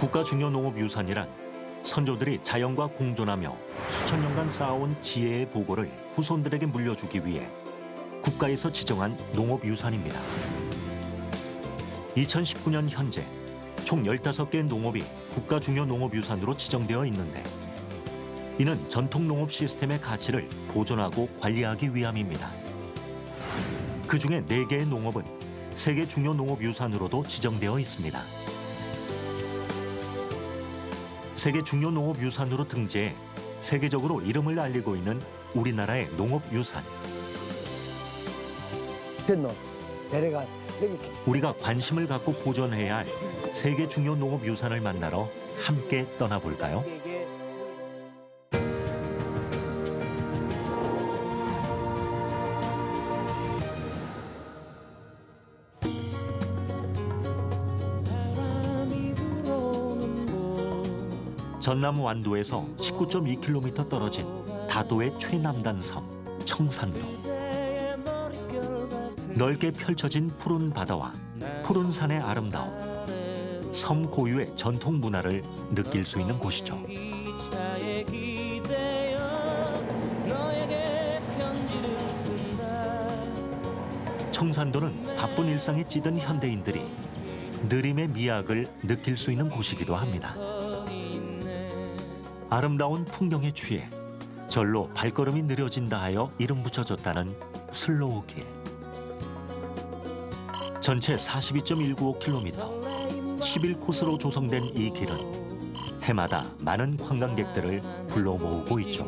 국가 중요 농업유산이란 선조들이 자연과 공존하며 수천 년간 쌓아온 지혜의 보고를 후손들에게 물려주기 위해 국가에서 지정한 농업유산입니다. 2019년 현재 총 15개 농업이 국가 중요 농업유산으로 지정되어 있는데 이는 전통 농업 시스템의 가치를 보존하고 관리하기 위함입니다. 그중에 4개의 농업은 세계 중요 농업유산으로도 지정되어 있습니다. 세계 중요 농업유산으로 등재해 세계적으로 이름을 알리고 있는 우리나라의 농업유산. 우리가 관심을 갖고 보존해야 할 세계 중요 농업유산을 만나러 함께 떠나볼까요? 전남 완도에서 19.2km 떨어진 다도의 최남단 섬 청산도. 넓게 펼쳐진 푸른 바다와 푸른 산의 아름다움, 섬 고유의 전통 문화를 느낄 수 있는 곳이죠. 청산도는 바쁜 일상에 찌든 현대인들이 느림의 미학을 느낄 수 있는 곳이기도 합니다. 아름다운 풍경에 취해 절로 발걸음이 느려진다 하여 이름 붙여졌다는 슬로우 길. 전체 42.195km, 11코스로 조성된 이 길은 해마다 많은 관광객들을 불러 모으고 있죠.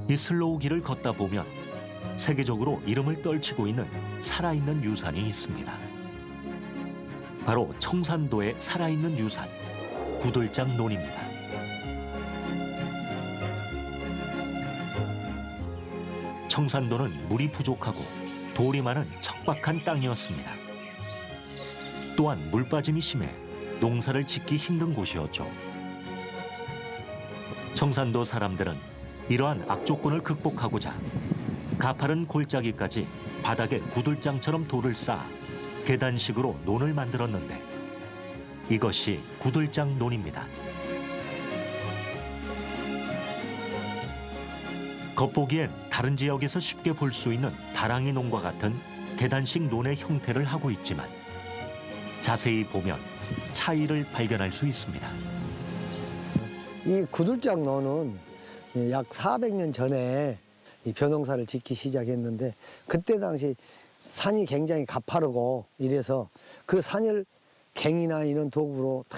이 슬로우 길을 걷다 보면 세계적으로 이름을 떨치고 있는 살아있는 유산이 있습니다. 바로 청산도의 살아있는 유산, 구들장 논입니다. 청산도는 물이 부족하고 돌이 많은 척박한 땅이었습니다. 또한 물빠짐이 심해 농사를 짓기 힘든 곳이었죠. 청산도 사람들은 이러한 악조건을 극복하고자 가파른 골짜기까지 바닥에 구들장처럼 돌을 쌓아 계단식으로 논을 만들었는데 이것이 구들장 논입니다. 겉보기엔 다른 지역에서 쉽게 볼 수 있는 다랑이 논과 같은 계단식 논의 형태를 하고 있지만 자세히 보면 차이를 발견할 수 있습니다. 이 구들장 논은 약 400년 전에 이 벼농사를 짓기 시작했는데 그때 당시 산이 굉장히 가파르고 이래서 그 산을 갱이나 이런 도구로 다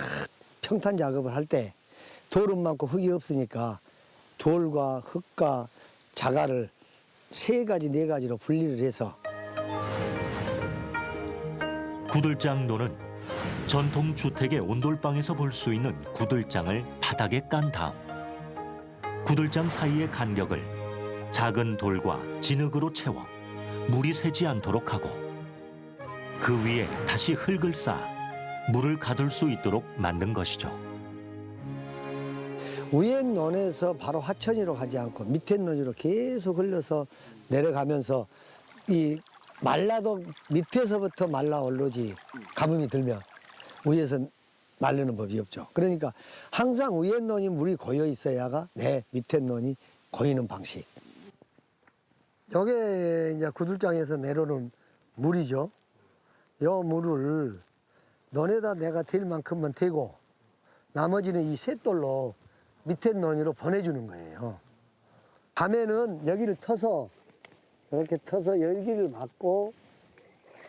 평탄 작업을 할 때 돌은 많고 흙이 없으니까 돌과 흙과 자갈을 3가지, 4가지로 분리를 해서 구들장논은 전통 주택의 온돌방에서 볼 수 있는 구들장을 바닥에 깐 다음 구들장 사이의 간격을 작은 돌과 진흙으로 채워 물이 새지 않도록 하고 그 위에 다시 흙을 쌓아 물을 가둘 수 있도록 만든 것이죠. 위에 논에서 바로 하천으로 가지 않고 밑에 논으로 계속 흘러서 내려가면서 이 말라도 밑에서부터 말라 올라오지 가뭄이 들면 위에서 마르는 법이 없죠. 그러니까 항상 위에 논이 물이 고여 있어야가 내 밑에 논이 고이는 방식. 요게 이제 구들장에서 내려오는 물이죠. 요 물을 논에다 내가 댈 만큼만 대고 나머지는 이 쇳돌로 밑에 논으로 보내주는 거예요. 밤에는 여기를 터서 이렇게 터서 열기를 막고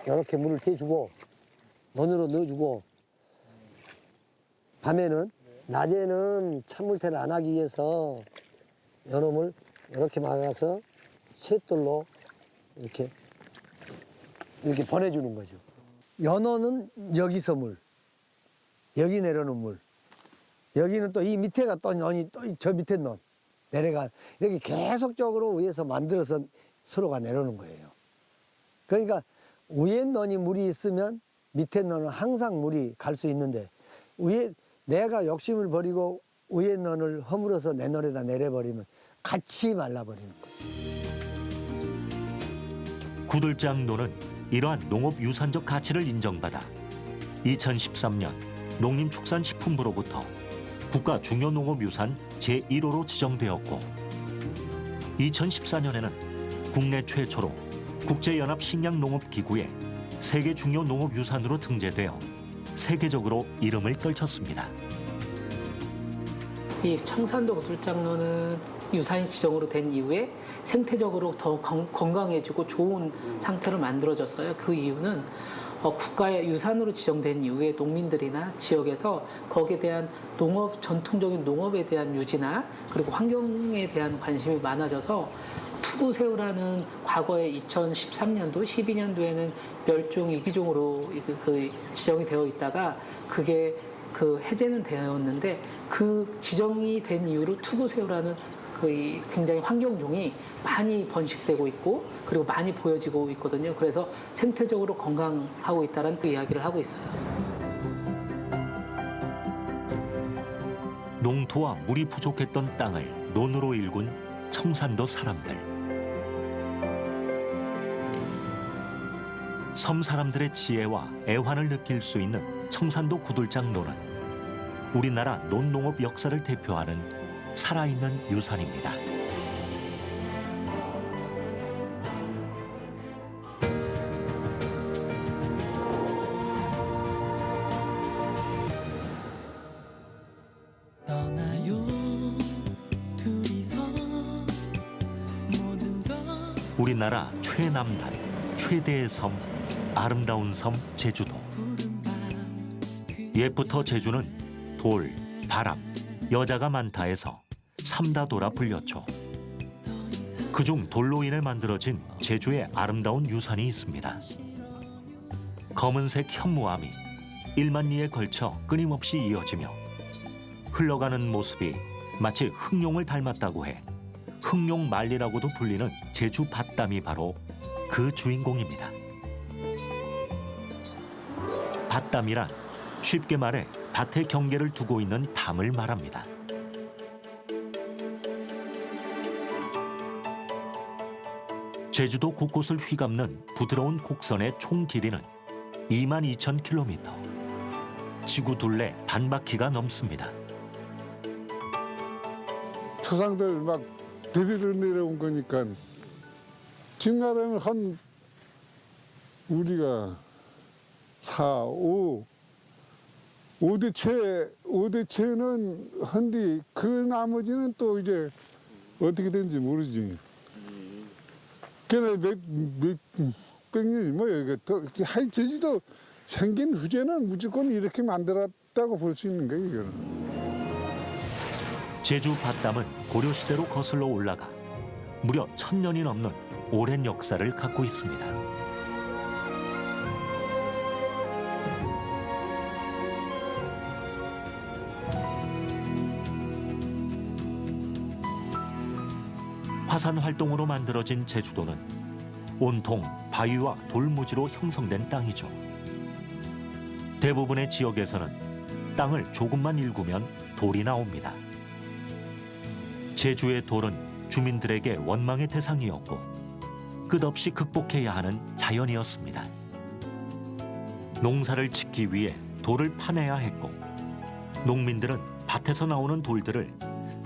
이렇게 물을 대주고 논으로 넣어주고 밤에는 낮에는 찬물태를 안 하기 위해서 요놈을 이렇게 막아서 쇳돌로 이렇게 보내주는 거죠. 연어는 여기서 물, 여기 내려오는 물, 여기는 또 이 밑에가 또 논이 또 저 밑에 논 내려가 이렇게 계속적으로 위에서 만들어서 서로가 내려오는 거예요. 그러니까 위에 논이 물이 있으면 밑에 논은 항상 물이 갈 수 있는데 위에 내가 욕심을 버리고 위에 논을 허물어서 내 논에다 내려버리면 같이 말라버리는 거죠. 구들장로는 이러한 농업유산적 가치를 인정받아 2013년 농림축산식품부로부터 국가 중요농업유산 제1호로 지정되었고 2014년에는 국내 최초로 국제연합식량농업기구에 세계 중요농업유산으로 등재되어 세계적으로 이름을 떨쳤습니다. 이 청산도 구들장로는 유산이 지정으로 된 이후에 생태적으로 더 건강해지고 좋은 상태를 만들어졌어요. 그 이유는 국가의 유산으로 지정된 이후에 농민들이나 지역에서 거기에 대한 전통적인 농업에 대한 유지나 그리고 환경에 대한 관심이 많아져서 투구새우라는 과거에 2013년도, 12년도에는 멸종 위기종으로 지정이 되어 있다가 그게 해제는 되었는데 그 지정이 된 이후로 투구새우라는 굉장히 환경종이 많이 번식되고 있고 그리고 많이 보여지고 있거든요. 그래서 생태적으로 건강하고 있다는 이야기를 하고 있어요. 농토와 물이 부족했던 땅을 논으로 일군 청산도 사람들. 섬 사람들의 지혜와 애환을 느낄 수 있는 청산도 구들장로는 우리나라 논농업 역사를 대표하는 살아있는 유산입니다. 우리나라 최남단, 최대의 섬, 아름다운 섬 제주도. 옛부터 제주는 돌, 바람, 여자가 많다해서 삼다도라 불렸죠. 그중 돌로 인해 만들어진 제주의 아름다운 유산이 있습니다. 검은색 현무암이 1만 리에 걸쳐 끊임없이 이어지며 흘러가는 모습이 마치 흑룡을 닮았다고 해 흑룡만리라고도 불리는 제주 밭담이 바로 그 주인공입니다. 밭담이란 쉽게 말해 밭의 경계를 두고 있는 담을 말합니다. 제주도 곳곳을 휘감는 부드러운 곡선의 총 길이는 22,000km. 지구 둘레 반바퀴가 넘습니다. 조상들 막 대대로 내려온 거니까 지금까지는 우리가 5대체는 한디 그 나머지는 또 이제 어떻게 되는지 모르지. 걔네 몇백 년이 뭐야 이게 하여 제주도 생긴 후제는 무조건 이렇게 만들었다고 볼 수 있는 거예요 이거는. 제주 밭담은 고려시대로 거슬러 올라가 무려 1000년이 넘는 오랜 역사를 갖고 있습니다. 화산 활동으로 만들어진 제주도는 온통 바위와 돌무지로 형성된 땅이죠. 대부분의 지역에서는 땅을 조금만 일구면 돌이 나옵니다. 제주의 돌은 주민들에게 원망의 대상이었고 끝없이 극복해야 하는 자연이었습니다. 농사를 짓기 위해 돌을 파내야 했고 농민들은 밭에서 나오는 돌들을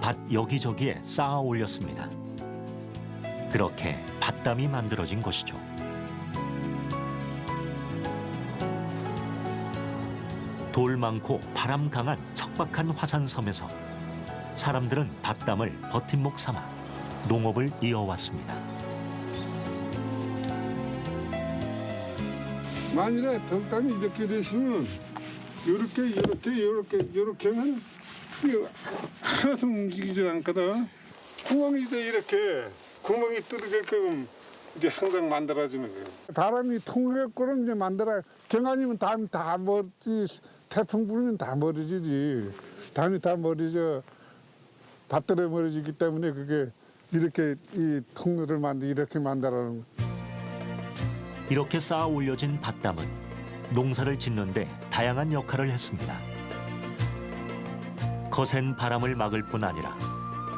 밭 여기저기에 쌓아 올렸습니다. 그렇게 밭담이 만들어진 것이죠. 돌 많고 바람 강한 척박한 화산섬에서 사람들은 밭담을 버팀목 삼아 농업을 이어왔습니다. 만일에 덕담이 이렇게 되시면 이렇게 하면 하나도 움직이질 않거든. 구멍이 이렇게 구멍이 뚫리게끔 이제 항상 만들어지는 거예요. 바람이 통하게끔 이제 만들어. 경안이면 담이 다 머지, 태풍 불면 다 머리지지. 담이 다 머리져. 밭들에 머리지기 때문에 그게 이렇게 이 통로를 이렇게 만들어는. 이렇게 쌓아 올려진 밭담은 농사를 짓는데 다양한 역할을 했습니다. 거센 바람을 막을 뿐 아니라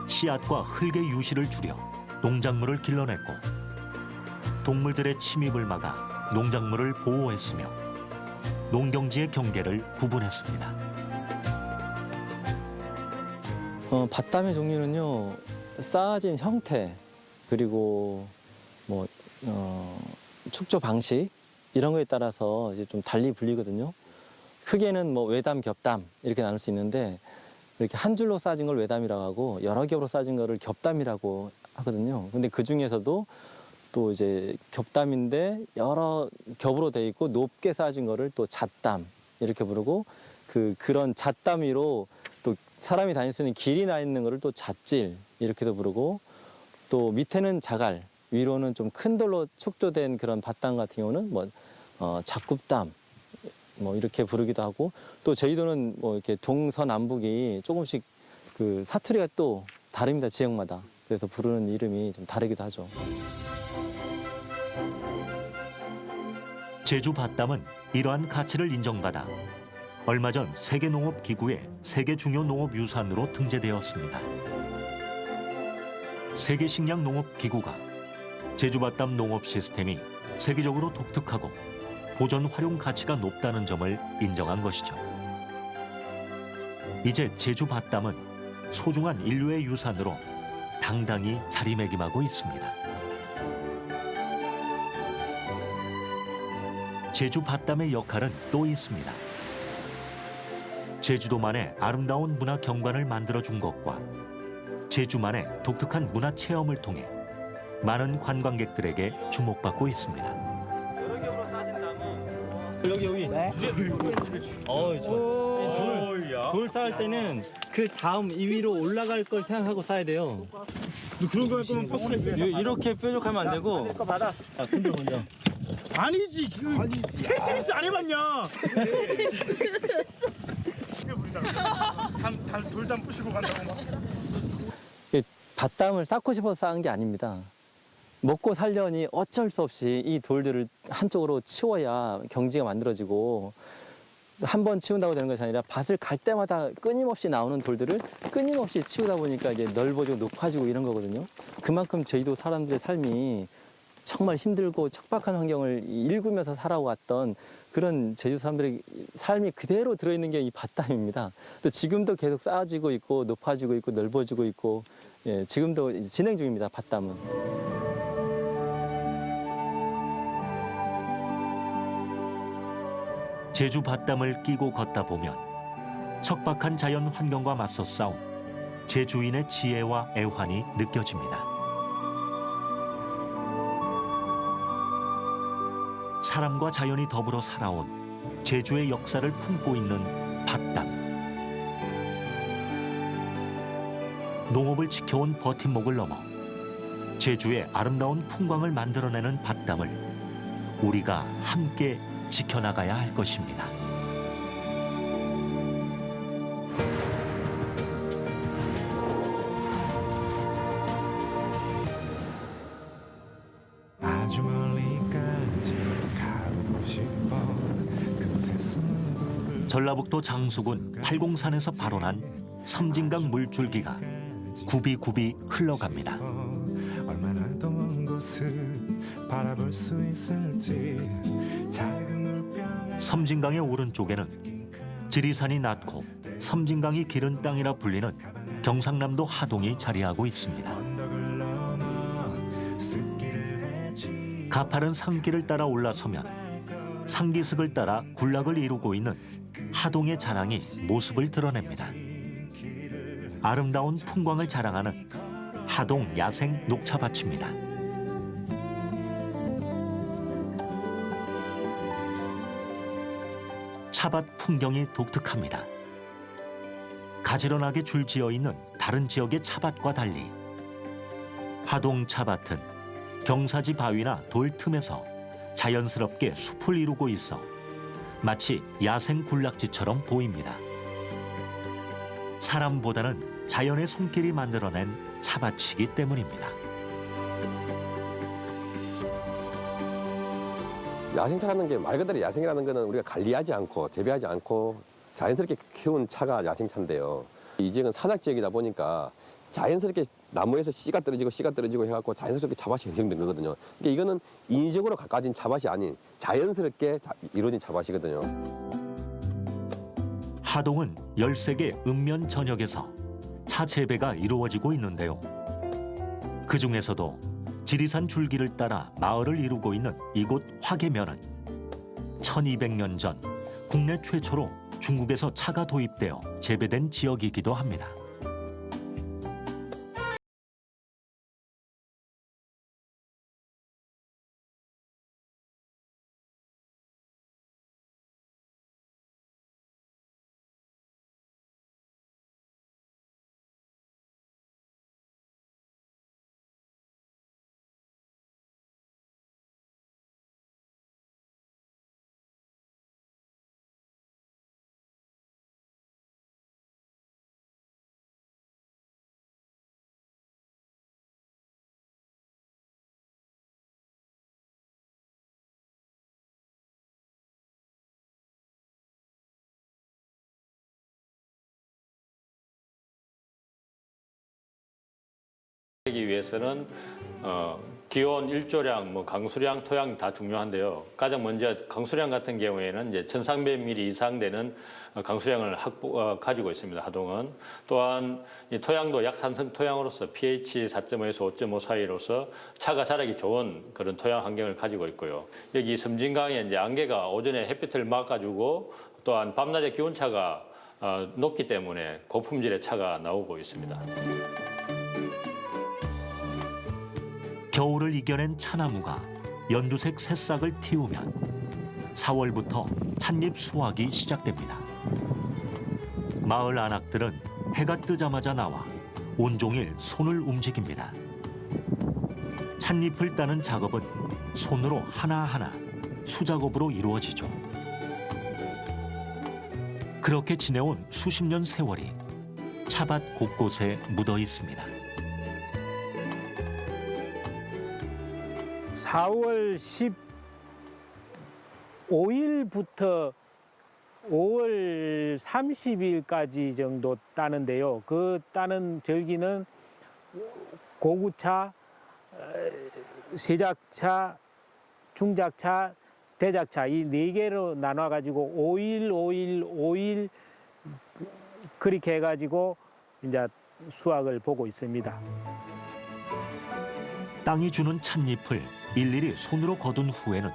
씨앗과 흙의 유실을 줄여 농작물을 길러냈고 동물들의 침입을 막아 농작물을 보호했으며 농경지의 경계를 구분했습니다. 밭담의 종류는요, 쌓아진 형태, 그리고 축조 방식 이런 거에 따라서 이제 좀 달리 불리거든요. 크게는 외담, 겹담 이렇게 나눌 수 있는데, 이렇게 한 줄로 쌓아진 걸 외담이라고 하고 여러 겹으로 쌓아진 거를 겹담이라고 하거든요. 근데 그 중에서도 또 이제 겹담인데 여러 겹으로 돼 있고 높게 쌓아진 거를 또 잣담 이렇게 부르고, 그런 잣담 위로 또 사람이 다닐 수 있는 길이 나 있는 거를 또 잣질 이렇게도 부르고, 또 밑에는 자갈, 위로는 좀 큰 돌로 축조된 그런 밭담 같은 경우는 작굽담 이렇게 부르기도 하고, 또 제주도는 이렇게 동서남북이 조금씩 그 사투리가 또 다릅니다, 지역마다. 그래서 부르는 이름이 좀 다르기도 하죠. 제주 밭담은 이러한 가치를 인정받아 얼마 전 세계농업기구의 세계 중요 농업유산으로 등재되었습니다. 세계식량농업기구가 제주 밭담 농업 시스템이 세계적으로 독특하고 보존 활용 가치가 높다는 점을 인정한 것이죠. 이제 제주 밭담은 소중한 인류의 유산으로 당당히 자리매김하고 있습니다. 제주 밭담의 역할은 또 있습니다. 제주도만의 아름다운 문화 경관을 만들어준 것과 제주만의 독특한 문화 체험을 통해 많은 관광객들에게 주목받고 있습니다. 여러 겹으로 쌓아진 나무. 여기. 네? 돌 쌓을 때는 그 다음 이 위로 올라갈 걸 생각하고 쌓아야 돼요. 너 그런 거 할 거면 버스가 있어요. 이렇게 뾰족하면 안 되고. 거 받아. 손들 먼저. 아니지, 테트리스 안 해봤냐? 돌담 부시고 간다고 막. 밭담을 쌓고 싶어서 쌓은 게 아닙니다. 먹고 살려니 어쩔 수 없이 이 돌들을 한쪽으로 치워야 경지가 만들어지고, 한 번 치운다고 되는 것이 아니라 밭을 갈 때마다 끊임없이 나오는 돌들을 끊임없이 치우다 보니까 이제 넓어지고 높아지고 이런 거거든요. 그만큼 제주도 사람들의 삶이 정말 힘들고 척박한 환경을 일구면서 살아왔던 그런 제주 사람들의 삶이 그대로 들어있는 게 이 밭담입니다. 또 지금도 계속 쌓아지고 있고 높아지고 있고 넓어지고 있고, 지금도 진행 중입니다, 밭담은. 제주 밭담을 끼고 걷다 보면 척박한 자연 환경과 맞서 싸운 제주인의 지혜와 애환이 느껴집니다. 사람과 자연이 더불어 살아온 제주의 역사를 품고 있는 밭담. 농업을 지켜온 버팀목을 넘어 제주의 아름다운 풍광을 만들어내는 밭담을 우리가 함께 지켜나가야 할 것입니다. 아주 멀리까지 가고 싶어. 그곳에서 전라북도 장수군 팔공산에서 발원한 섬진강 물줄기가 굽이굽이 흘러갑니다. 얼마나 더 먼 곳을 바라볼 수 있을지. 작은 물병 섬진강의 오른쪽에는 지리산이 낮고 섬진강이 기른 땅이라 불리는 경상남도 하동이 자리하고 있습니다. 언덕을 넘어 숲길을 헤치. 가파른 산길을 따라 올라서면 상기슭을 따라 군락을 이루고 있는 하동의 자랑이 모습을 드러냅니다. 아름다운 풍광을 자랑하는 하동 야생 녹차밭입니다. 차밭 풍경이 독특합니다. 가지런하게 줄지어 있는 다른 지역의 차밭과 달리 하동 차밭은 경사지 바위나 돌 틈에서 자연스럽게 숲을 이루고 있어 마치 야생 군락지처럼 보입니다. 사람보다는 자연의 손길이 만들어낸 차밭이기 때문입니다. 야생차라는 게 말 그대로 야생이라는 거는 우리가 관리하지 않고 재배하지 않고 자연스럽게 키운 차가 야생차인데요. 이 지역은 산악 지역이다 보니까 자연스럽게 나무에서 씨가 떨어지고 해갖고 자연스럽게 차밭이 형성된 거거든요. 그러니까 이거는 인위적으로 가진 차밭이 아닌 자연스럽게 이루어진 차밭이거든요. 하동은 13개 읍면 전역에서 차 재배가 이루어지고 있는데요. 그 중에서도 지리산 줄기를 따라 마을을 이루고 있는 이곳 화계면은 1200년 전 국내 최초로 중국에서 차가 도입되어 재배된 지역이기도 합니다. 하기 위해서는 기온, 일조량, 강수량, 토양 다 중요한데요. 가장 먼저 강수량 같은 경우에는 이제 1,300mm 이상 되는 강수량을 가지고 있습니다. 하동은. 또한 이 토양도 약산성 토양으로서 pH 4.5에서 5.5 사이로서 차가 자라기 좋은 그런 토양 환경을 가지고 있고요. 여기 섬진강에 이제 안개가 오전에 햇빛을 막아주고 또한 밤낮의 기온차가 높기 때문에 고품질의 차가 나오고 있습니다. 겨울을 이겨낸 차나무가 연두색 새싹을 틔우면 4월부터 찻잎 수확이 시작됩니다. 마을 안악들은 해가 뜨자마자 나와 온종일 손을 움직입니다. 찻잎을 따는 작업은 손으로 하나하나 수작업으로 이루어지죠. 그렇게 지내온 수십 년 세월이 차밭 곳곳에 묻어 있습니다. 4월 15일부터 5월 30일까지 정도 따는데요. 그 따는 절기는 고구차, 세작차, 중작차, 대작차 이 4개로 나눠가지고 5일 그렇게 해가지고 이제 수확을 보고 있습니다. 땅이 주는 찻잎을 일일이 손으로 거둔 후에는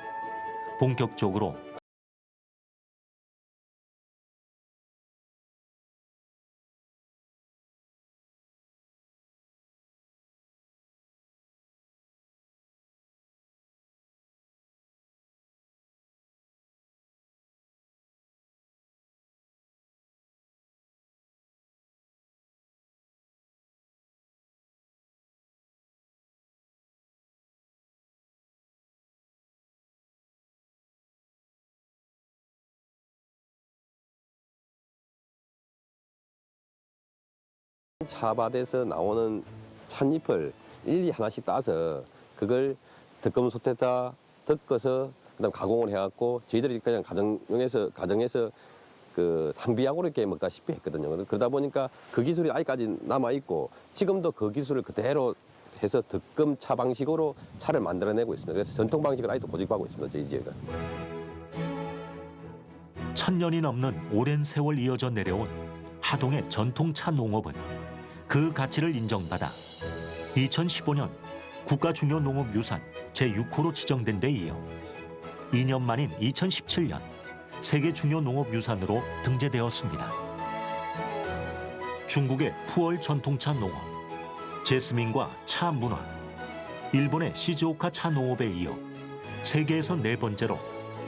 본격적으로 차밭에서 나오는 찻잎을 일일이 하나씩 따서 그걸 덕금솥에다 덮어서 그다음 가공을 해갖고 저희들이 그냥 가정에서 그 상비약으로 이렇게 먹다시피 했거든요. 그러다 보니까 그 기술이 아직까지 남아 있고 지금도 그 기술을 그대로 해서 덕금차 방식으로 차를 만들어내고 있습니다. 그래서 전통 방식을 아직도 고집하고 있습니다. 저희 지역은. 1000년이 넘는 오랜 세월 이어져 내려온 하동의 전통차 농업은 그 가치를 인정받아 2015년 국가중요농업유산 제6호로 지정된 데 이어 2년 만인 2017년 세계중요농업유산으로 등재되었습니다. 중국의 푸얼 전통차 농업, 제스민과 차 문화, 일본의 시즈오카 차 농업에 이어 세계에서 4번째로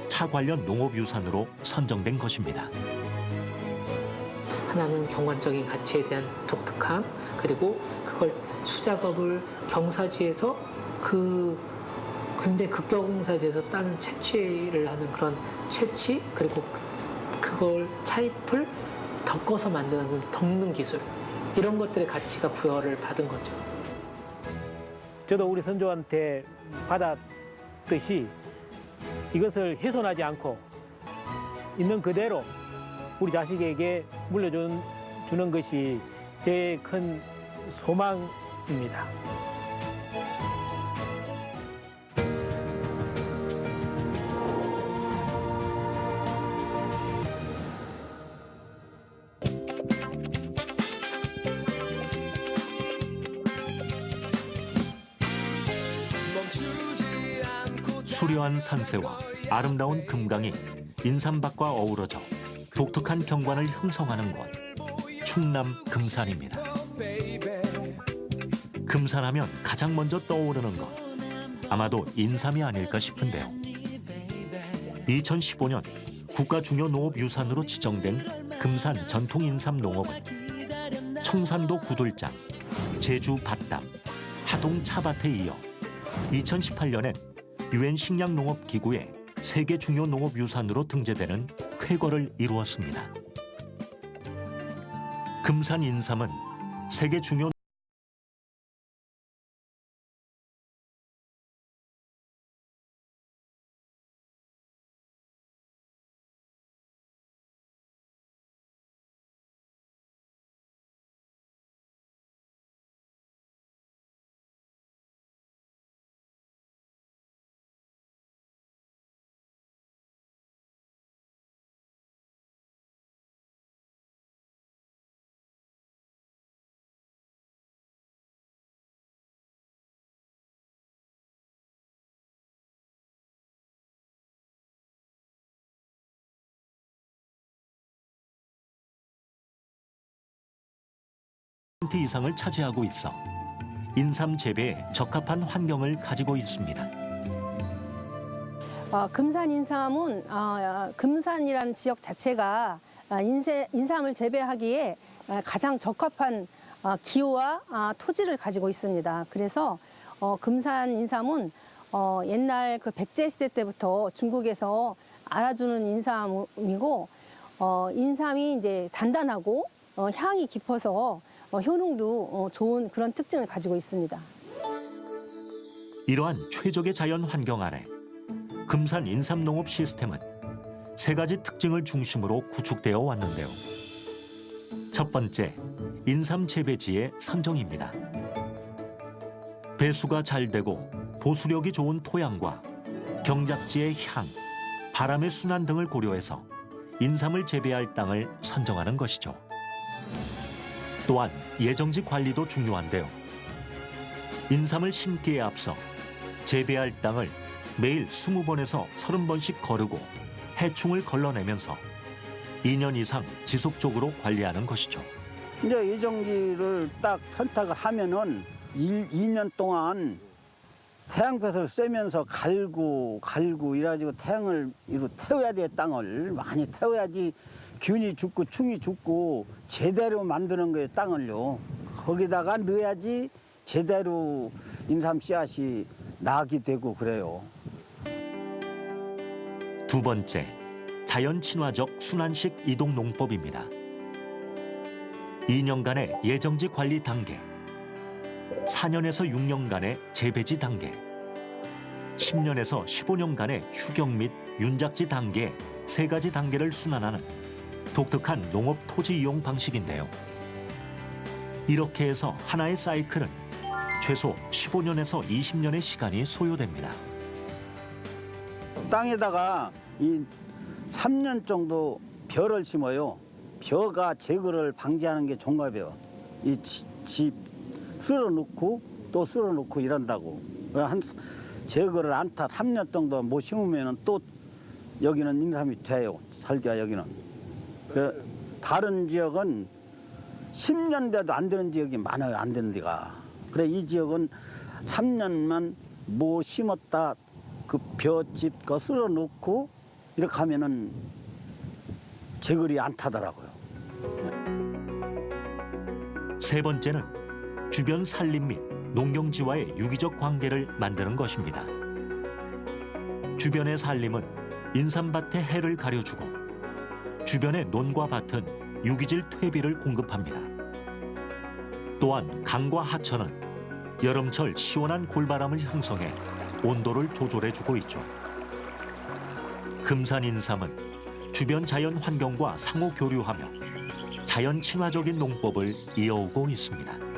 차 관련 농업유산으로 선정된 것입니다. 하나는 경관적인 가치에 대한 독특함, 그리고 그걸 수작업을 경사지에서 굉장히 극경사지에서 따는 채취를 하는 그런 채취, 그리고 그걸 차잎을 덮어서 만드는 그 덮는 기술, 이런 것들의 가치가 부여를 받은 거죠. 저도 우리 선조한테 받았듯이 이것을 훼손하지 않고 있는 그대로 우리 자식에게 물려주는 것이 제 큰 농업입니다. 수려한 산세와 아름다운 금강이 인삼밭과 어우러져 독특한 경관을 형성하는 곳, 충남 금산입니다. 금산하면 가장 먼저 떠오르는 것, 아마도 인삼이 아닐까 싶은데요. 2015년 국가중요농업유산으로 지정된 금산 전통인삼 농업은 청산도 구들장, 제주 밭담, 하동 차밭에 이어 2018년엔 UN 식량농업기구의 세계 중요 농업유산으로 등재되는 쾌거를 이루었습니다. 금산 인삼은 세계 중요 이상을 차지하고 있어 인삼 재배에 적합한 환경을 가지고 있습니다. 금산 인삼은 금산이라는 지역 자체가 인삼을 재배하기에 가장 적합한 기후와 토지를 가지고 있습니다. 그래서 금산 인삼은 옛날 그 백제 시대 때부터 중국에서 알아주는 인삼이고 인삼이 이제 단단하고 향이 깊어서 효능도 좋은 그런 특징을 가지고 있습니다. 이러한 최적의 자연 환경 아래 금산 인삼 농업 시스템은 세 가지 특징을 중심으로 구축되어 왔는데요. 첫 번째, 인삼 재배지의 선정입니다. 배수가 잘 되고 보수력이 좋은 토양과 경작지의 향, 바람의 순환 등을 고려해서 인삼을 재배할 땅을 선정하는 것이죠. 또한 예정지 관리도 중요한데요. 인삼을 심기에 앞서 재배할 땅을 매일 20번에서 30번씩 거르고 해충을 걸러내면서 2년 이상 지속적으로 관리하는 것이죠. 이제 예정지를 딱 선택을 하면은 2년 동안 태양볕을 쐬면서 갈고 이래가지고 태양을 이로 태워야 돼. 땅을 많이 태워야지 균이 죽고 충이 죽고 제대로 만드는 거예요. 땅을요. 거기다가 넣어야지 제대로 인삼 씨앗이 나게 되고 그래요. 두 번째, 자연 친화적 순환식 이동 농법입니다. 2년간의 예정지 관리 단계, 4년에서 6년간의 재배지 단계, 10년에서 15년간의 휴경 및 윤작지 단계 세 가지 단계를 순환하는 독특한 농업 토지 이용 방식인데요. 이렇게 해서 하나의 사이클은 최소 15년에서 20년의 시간이 소요됩니다. 땅에다가 이 3년 정도 벼를 심어요. 벼가 제거를 방지하는 게 종합이에요. 이 집 쓸어 놓고 또 쓸어 놓고 이런다고. 한 제거를 안타 3년 정도 못 심으면 또 여기는 인삼이 돼요. 살기가 여기는. 다른 지역은 10년 돼도 안 되는 지역이 많아요. 안 되는 데가. 그래 이 지역은 3년만 뭐 심었다 그 벼집 거 쓸어 놓고 이렇게 하면은 제거리 안 타더라고요. 세 번째는 주변 산림 및 농경지와의 유기적 관계를 만드는 것입니다. 주변의 산림은 인삼밭의 해를 가려주고 주변의 논과 밭은 유기질 퇴비를 공급합니다. 또한 강과 하천은 여름철 시원한 골바람을 형성해 온도를 조절해주고 있죠. 금산 인삼은 주변 자연 환경과 상호 교류하며 자연 친화적인 농법을 이어오고 있습니다.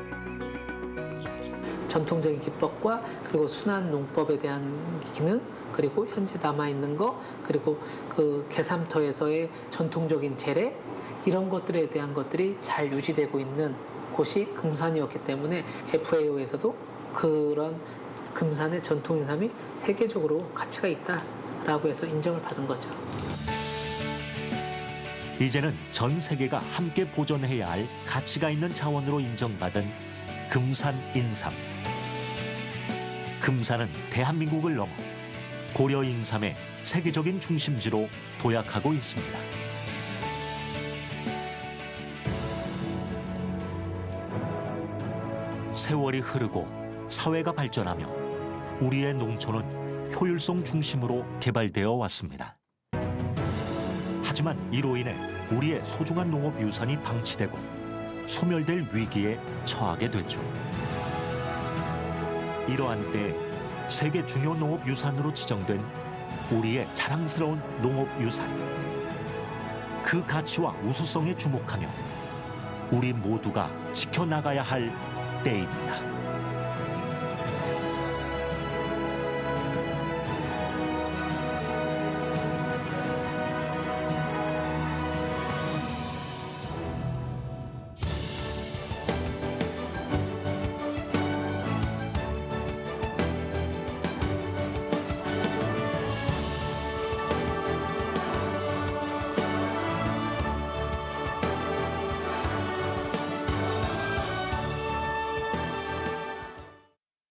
전통적인 기법과 그리고 순환 농법에 대한 기능, 그리고 현재 남아있는 거, 그리고 그 개삼터에서의 전통적인 재래, 이런 것들에 대한 것들이 잘 유지되고 있는 곳이 금산이었기 때문에 FAO에서도 그런 금산의 전통 인삼이 세계적으로 가치가 있다라고 해서 인정을 받은 거죠. 이제는 전 세계가 함께 보존해야 할 가치가 있는 자원으로 인정받은 금산 인삼. 금산은 대한민국을 넘어 고려 인삼의 세계적인 중심지로 도약하고 있습니다. 세월이 흐르고 사회가 발전하며 우리의 농촌은 효율성 중심으로 개발되어 왔습니다. 하지만 이로 인해 우리의 소중한 농업 유산이 방치되고 소멸될 위기에 처하게 됐죠. 이러한 때 세계 중요 농업 유산으로 지정된 우리의 자랑스러운 농업 유산. 그 가치와 우수성에 주목하며 우리 모두가 지켜나가야 할 때입니다.